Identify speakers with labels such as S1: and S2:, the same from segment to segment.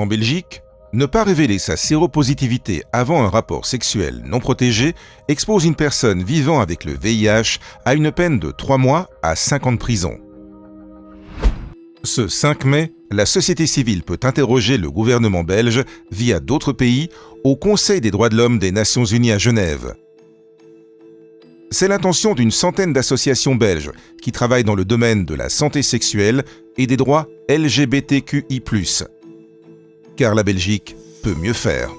S1: En Belgique, ne pas révéler sa séropositivité avant un rapport sexuel non protégé expose une personne vivant avec le VIH à une peine de 3 mois à 5 ans de prison. Ce 5 mai, la société civile peut interroger le gouvernement belge via d'autres pays au Conseil des droits de l'homme des Nations Unies à Genève. C'est l'intention d'une centaine d'associations belges qui travaillent dans le domaine de la santé sexuelle et des droits LGBTQI+. Car la Belgique peut mieux faire.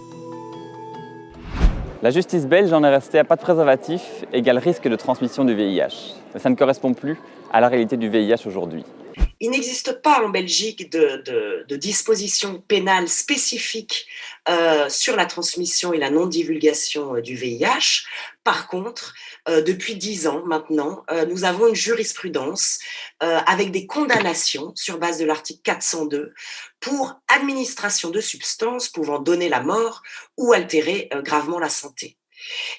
S2: La justice belge en est restée à pas de préservatif égale risque de transmission du VIH. Mais ça ne correspond plus à la réalité du VIH aujourd'hui.
S3: Il n'existe pas en Belgique de dispositions pénales spécifiques sur la transmission et la non-divulgation du VIH. Par contre, depuis 10 ans maintenant, nous avons une jurisprudence avec des condamnations sur base de l'article 402 pour administration de substances pouvant donner la mort ou altérer gravement la santé.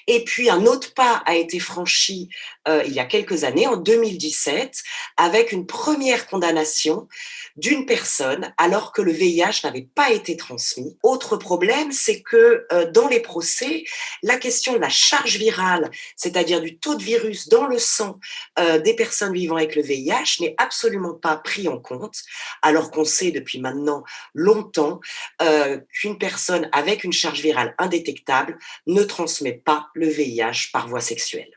S3: Et puis un autre pas a été franchi il y a quelques années, en 2017, avec une première condamnation d'une personne alors que le VIH n'avait pas été transmis. Autre problème, c'est que dans les procès, la question de la charge virale, c'est-à-dire du taux de virus dans le sang des personnes vivant avec le VIH, n'est absolument pas pris en compte, alors qu'on sait depuis maintenant longtemps qu'une personne avec une charge virale indétectable ne transmet pas le VIH par voie sexuelle.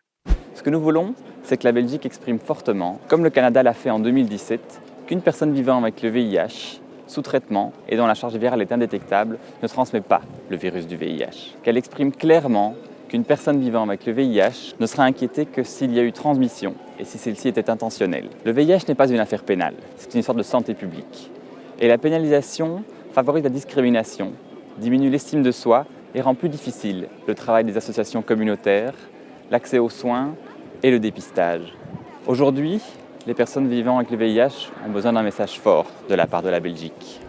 S2: Ce que nous voulons, c'est que la Belgique exprime fortement, comme le Canada l'a fait en 2017, qu'une personne vivant avec le VIH, sous traitement et dont la charge virale est indétectable, ne transmet pas le virus du VIH. Qu'elle exprime clairement qu'une personne vivant avec le VIH ne sera inquiétée que s'il y a eu transmission et si celle-ci était intentionnelle. Le VIH n'est pas une affaire pénale, c'est une sorte de santé publique. Et la pénalisation favorise la discrimination, diminue l'estime de soi et rend plus difficile le travail des associations communautaires, l'accès aux soins et le dépistage. Aujourd'hui, les personnes vivant avec le VIH ont besoin d'un message fort de la part de la Belgique.